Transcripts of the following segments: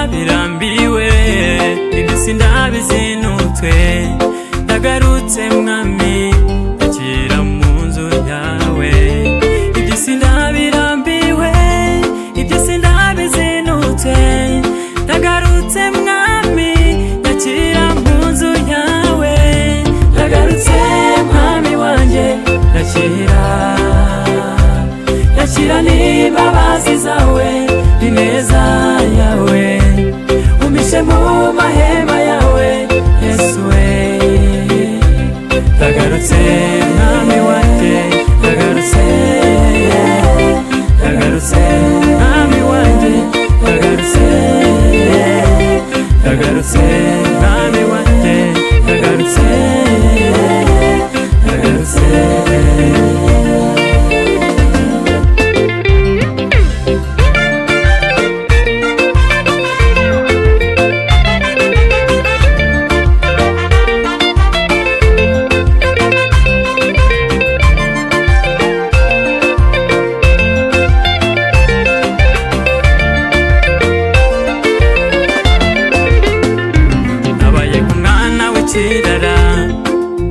ndabirambiwe, iby'isi ndabizinutwe, ndagarutse mwami, ndakira mu nzu yawe. Iby'isi ndabirambiwe, iby'isi ndabizinutwe, ndagarutse mwami, ndakira mu nzu yawe. Ndagarutse mwami wanjye, ndakira n'imbabazi zawe n'ineza yawe, umpishe mu mahema yawe Yesu we. Ndagarutse mwami wanjye, ndagarutse mwami wanjye, ndagarutse mwami wanjye, ndagarutse.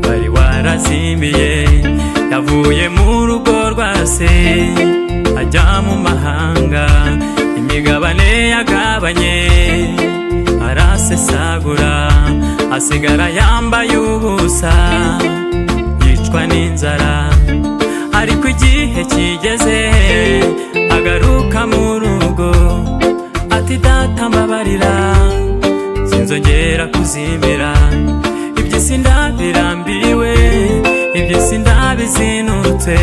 Wari warazimiye, yavuye mu rugo rwa se ajya mu mahanga, imigabane yagabanye arasesagura, asigara yambaye ubusa, yicwa n'inzara. Ariko igihe kigeze agaruka mu rugo, ati data mbabarira, sinzongera kuzimira. Iby'isi ndabirambiwe, iby'isi ndabizinutse,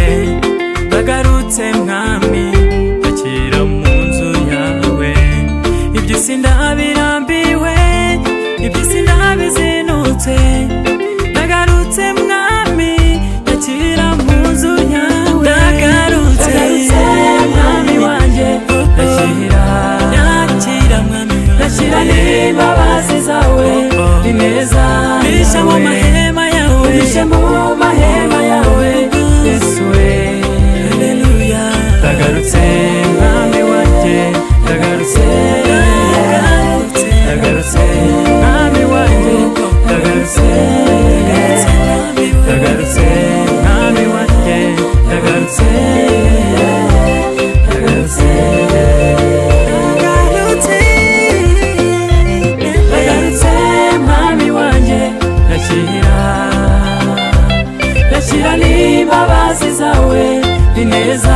ndagarutse mwami, ndakira mu nzu yawe. Iby'isi ndabirambiwe, iby'isi ndabizinutse, ndagarutse mwami, ndakira mu nzu yawe. Ndagarutse mwami wanjye, ndakira mwami, ndakira n'imbabazi zawe n'ineza yawe, mu mahema yawe, mu mahema yawe Yesu we. Haleluya. Ndagarutse mwami wanjye, ndagarutse mwami wanjye, ndagarutse mwami wanjye, ndagarutse mwami wanjye, ndakira n'imbabazi zawe n'ineza